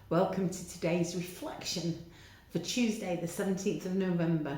Welcome to today's reflection for Tuesday the 17th of November.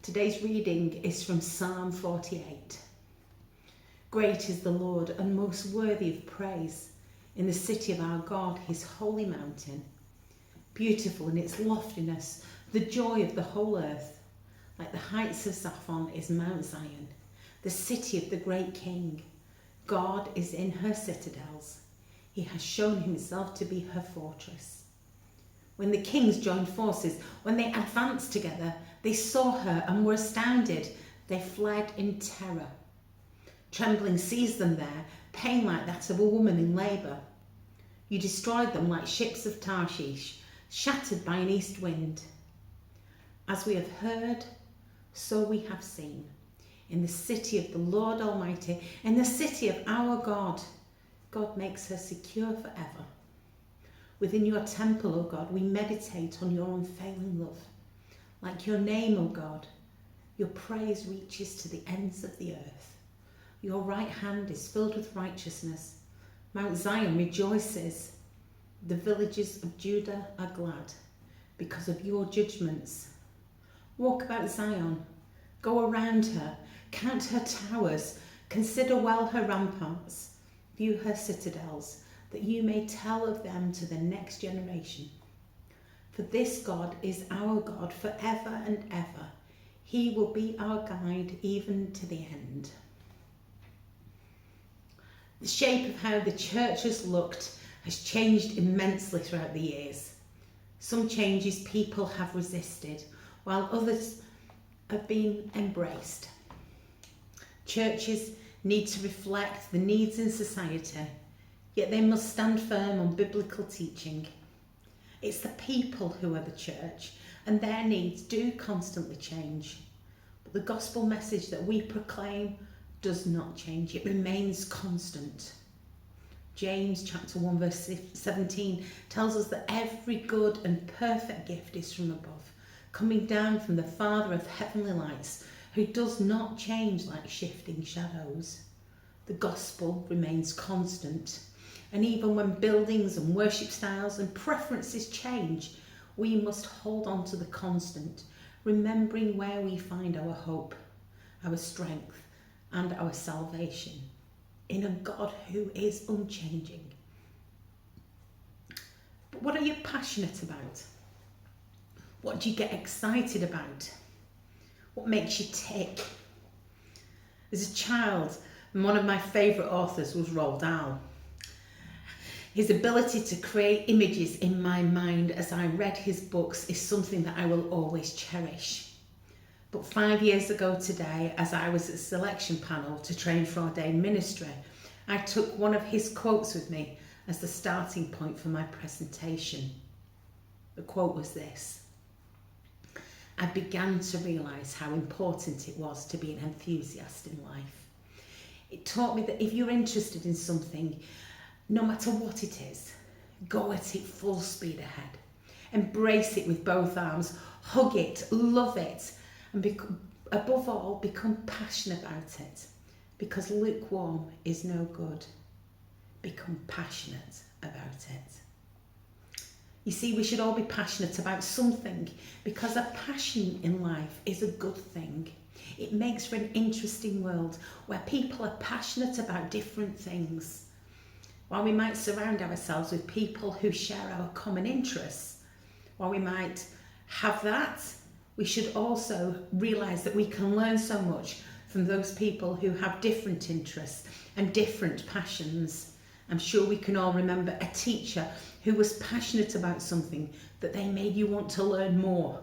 Today's reading is from Psalm 48. Great is the Lord and most worthy of praise in the city of our God, his holy mountain. Beautiful in its loftiness, the joy of the whole earth. Like the heights of Zaphon is Mount Zion, the city of the great King. God is in her citadels. He has shown himself to be her fortress. When the kings joined forces, when they advanced together, they saw her and were astounded. They fled in terror. Trembling seized them there, pain like that of a woman in labour. You destroyed them like ships of Tarshish, shattered by an east wind. As we have heard, so we have seen. In the city of the Lord Almighty, in the city of our God, God makes her secure forever. Within your temple, O God, we meditate on your unfailing love. Like your name, O God, your praise reaches to the ends of the earth. Your right hand is filled with righteousness. Mount Zion rejoices. The villages of Judah are glad because of your judgments. Walk about Zion, go around her, count her towers, consider well her ramparts. View her citadels, that you may tell of them to the next generation. For this God is our God forever and ever. He will be our guide even to the end. The shape of how the church has looked has changed immensely throughout the years. Some changes people have resisted, while others have been embraced. Churches need to reflect the needs in society, yet they must stand firm on biblical teaching. It's the people who are the church, and their needs do constantly change. But the gospel message that we proclaim does not change. It remains constant. James chapter 1 verse 17 tells us that every good and perfect gift is from above, coming down from the Father of heavenly lights, who does not change like shifting shadows. The gospel remains constant, and even when buildings and worship styles and preferences change, we must hold on to the constant, remembering where we find our hope, our strength, and our salvation, in a God who is unchanging. But what are you passionate about? What do you get excited about? What makes you tick? As a child, one of my favourite authors was Roald Dahl. His ability to create images in my mind as I read his books is something that I will always cherish. But 5 years ago today, as I was at a selection panel to train for ordained ministry, I took one of his quotes with me as the starting point for my presentation. The quote was this: I began to realise how important it was to be an enthusiast in life. It taught me that if you're interested in something, no matter what it is, go at it full speed ahead. Embrace it with both arms, hug it, love it, and above all, become passionate about it. Because lukewarm is no good. Become passionate about it. You see, we should all be passionate about something, because a passion in life is a good thing. It makes for an interesting world where people are passionate about different things. While we might surround ourselves with people who share our common interests, while we might have that, we should also realise that we can learn so much from those people who have different interests and different passions. I'm sure we can all remember a teacher who was passionate about something that they made you want to learn more.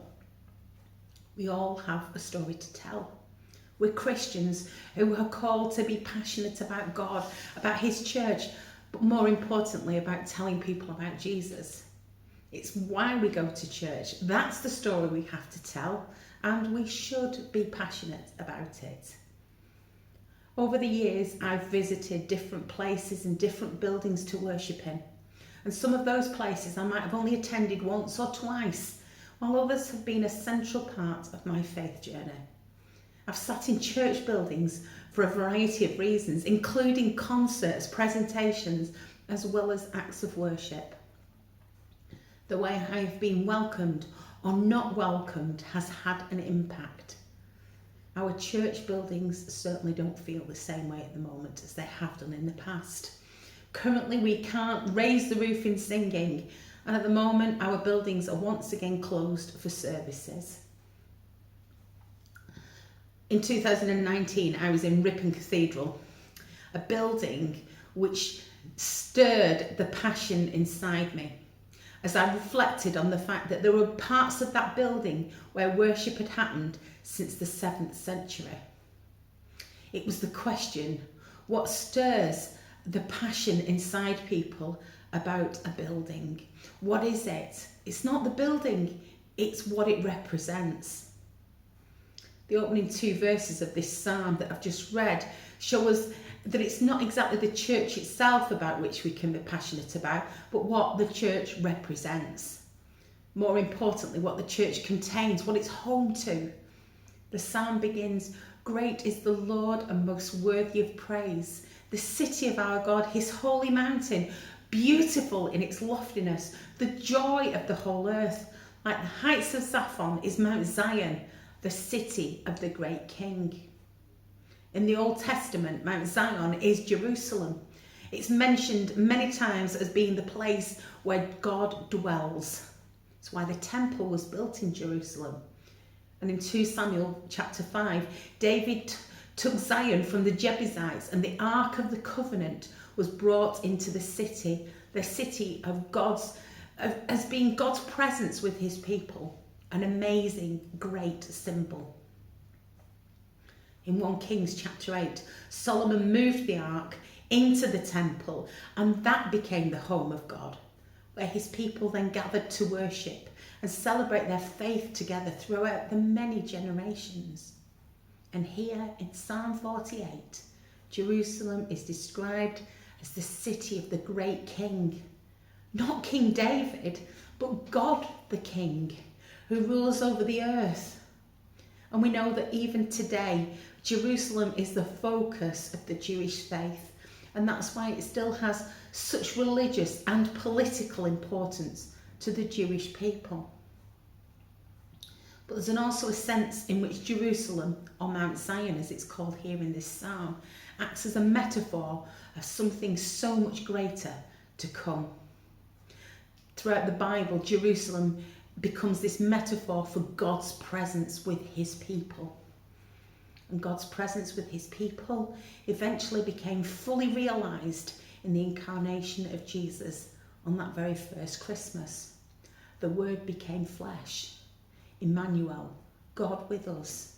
We all have a story to tell. We're Christians who are called to be passionate about God, about his church, but more importantly about telling people about Jesus. It's why we go to church. That's the story we have to tell, and we should be passionate about it. Over the years, I've visited different places and different buildings to worship in. And some of those places I might have only attended once or twice, while others have been a central part of my faith journey. I've sat in church buildings for a variety of reasons, including concerts, presentations, as well as acts of worship. The way I've been welcomed or not welcomed has had an impact. Our church buildings certainly don't feel the same way at the moment as they have done in the past. Currently, we can't raise the roof in singing, and at the moment our buildings are once again closed for services. In 2019, I was in Ripon Cathedral, a building which stirred the passion inside me as I reflected on the fact that there were parts of that building where worship had happened since the 7th century. It was the question, what stirs the passion inside people about a building? What is it? It's not the building, it's what it represents. The opening 2 verses of this psalm that I've just read show us that it's not exactly the church itself about which we can be passionate about, but what the church represents. More importantly, what the church contains, what it's home to. The psalm begins, "Great is the Lord and most worthy of praise. The city of our God, his holy mountain, beautiful in its loftiness, the joy of the whole earth. Like the heights of Zaphon is Mount Zion, the city of the great King." In the Old Testament, Mount Zion is Jerusalem. It's mentioned many times as being the place where God dwells. It's why the temple was built in Jerusalem. And in 2 Samuel chapter 5, David took Zion from the Jebusites, and the Ark of the Covenant was brought into the city of God's, as being God's presence with his people. An amazing, great symbol. In 1 Kings chapter 8, Solomon moved the ark into the temple, and that became the home of God, where his people then gathered to worship and celebrate their faith together throughout the many generations. And here in Psalm 48, Jerusalem is described as the city of the great King. Not King David, but God the King, who rules over the earth. And we know that even today, Jerusalem is the focus of the Jewish faith, and that's why it still has such religious and political importance to the Jewish people. But there's also a sense in which Jerusalem, or Mount Zion as it's called here in this psalm, acts as a metaphor of something so much greater to come. Throughout the Bible, Jerusalem becomes this metaphor for God's presence with his people. And God's presence with his people eventually became fully realised in the incarnation of Jesus on that very first Christmas. The Word became flesh, Emmanuel, God with us.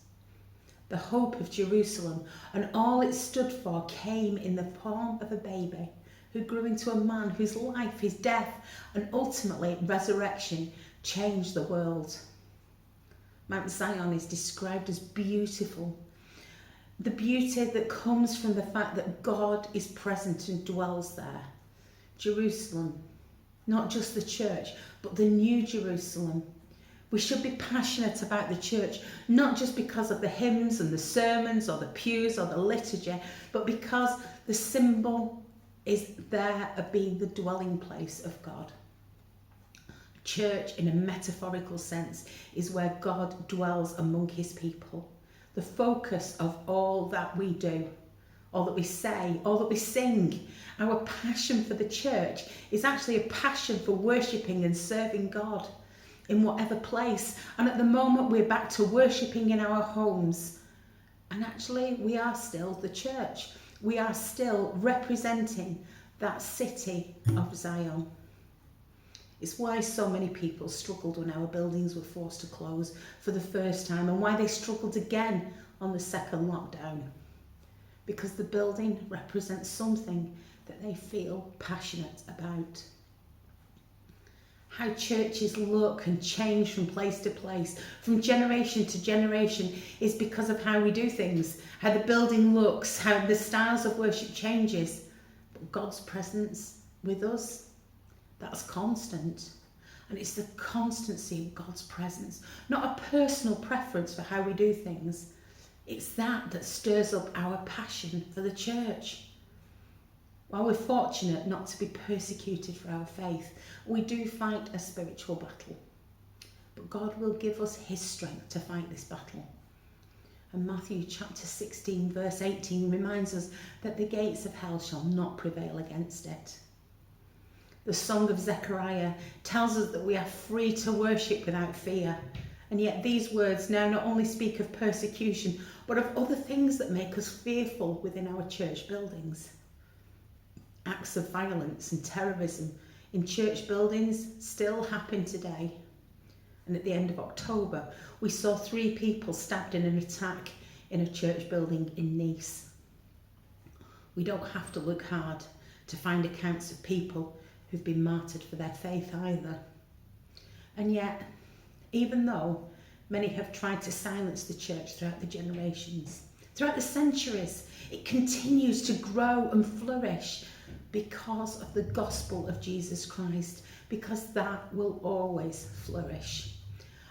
The hope of Jerusalem and all it stood for came in the form of a baby who grew into a man whose life, his death, and ultimately resurrection changed the world. Mount Zion is described as beautiful. The beauty that comes from the fact that God is present and dwells there. Jerusalem, not just the church, but the new Jerusalem. We should be passionate about the church, not just because of the hymns and the sermons or the pews or the liturgy, but because the symbol is there of being the dwelling place of God. Church, in a metaphorical sense, is where God dwells among his people. The focus of all that we do, all that we say, all that we sing. Our passion for the church is actually a passion for worshipping and serving God in whatever place. And at the moment we're back to worshipping in our homes. And actually we are still the church. We are still representing that city of Zion. It's why so many people struggled when our buildings were forced to close for the first time, and why they struggled again on the second lockdown. Because the building represents something that they feel passionate about. How churches look and change from place to place, from generation to generation, is because of how we do things, how the building looks, how the styles of worship changes. But God's presence with us, that's constant. And it's the constancy of God's presence, not a personal preference for how we do things. It's that stirs up our passion for the church. While we're fortunate not to be persecuted for our faith, we do fight a spiritual battle. But God will give us his strength to fight this battle. And Matthew chapter 16 verse 18 reminds us that the gates of hell shall not prevail against it. The Song of Zechariah tells us that we are free to worship without fear. And yet these words now not only speak of persecution, but of other things that make us fearful within our church buildings. Acts of violence and terrorism in church buildings still happen today. And at the end of October, we saw 3 people stabbed in an attack in a church building in Nice. We don't have to look hard to find accounts of people who've been martyred for their faith either. And yet, even though many have tried to silence the church throughout the generations, throughout the centuries, it continues to grow and flourish because of the gospel of Jesus Christ, because that will always flourish.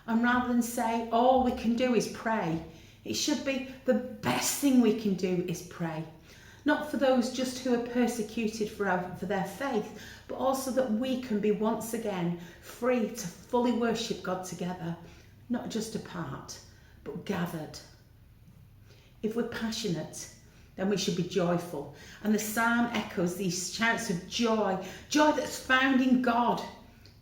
And rather than say all we can do is pray, it should be the best thing we can do is pray. Not for those just who are persecuted for their faith, but also that we can be once again free to fully worship God together, not just apart, but gathered. If we're passionate, then we should be joyful. And the psalm echoes these shouts of joy, joy that's found in God.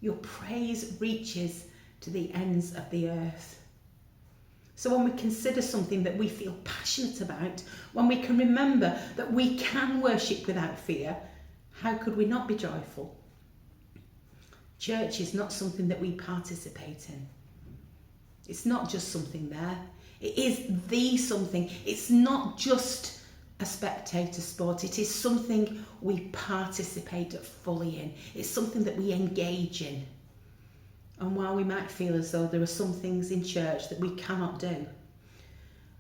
Your praise reaches to the ends of the earth. So when we consider something that we feel passionate about, when we can remember that we can worship without fear, how could we not be joyful? Church is not something that we participate in. It's not just something there. It is the something. It's not just a spectator sport. It is something we participate fully in. It's something that we engage in. And while we might feel as though there are some things in church that we cannot do,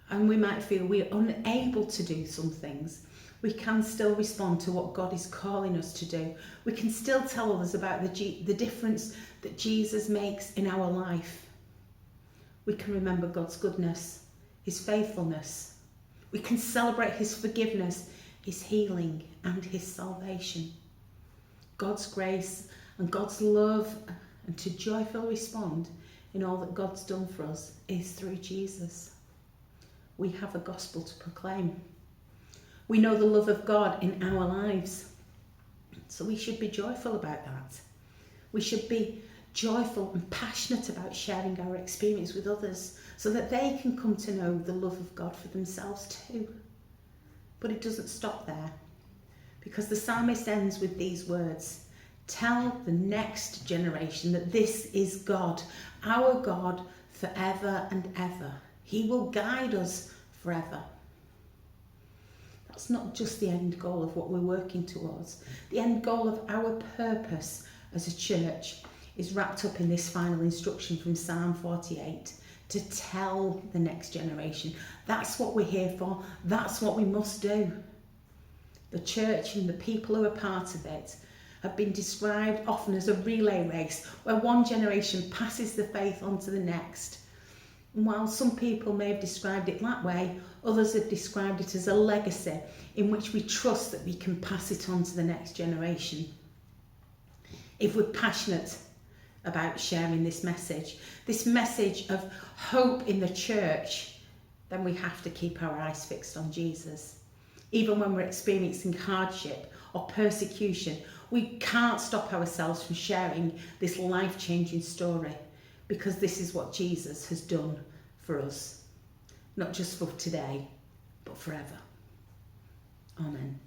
and we might feel we're unable to do some things, we can still respond to what God is calling us to do. We can still tell others about the difference that Jesus makes in our life. We can remember God's goodness, his faithfulness. We can celebrate his forgiveness, his healing, and his salvation. God's grace and God's love, and to joyfully respond in all that God's done for us is through Jesus. We have a gospel to proclaim. We know the love of God in our lives. So we should be joyful about that. We should be joyful and passionate about sharing our experience with others so that they can come to know the love of God for themselves too. But it doesn't stop there, because the psalmist ends with these words: tell the next generation that this is God, our God forever and ever. He will guide us forever. That's not just the end goal of what we're working towards. The end goal of our purpose as a church is wrapped up in this final instruction from Psalm 48, to tell the next generation. That's what we're here for. That's what we must do. The church and the people who are part of it have been described often as a relay race where one generation passes the faith on to the next. And while some people may have described it that way, others have described it as a legacy in which we trust that we can pass it on to the next generation. If we're passionate about sharing this message of hope in the church, then we have to keep our eyes fixed on Jesus. Even when we're experiencing hardship or persecution, we can't stop ourselves from sharing this life-changing story, because this is what Jesus has done for us, not just for today, but forever. Amen.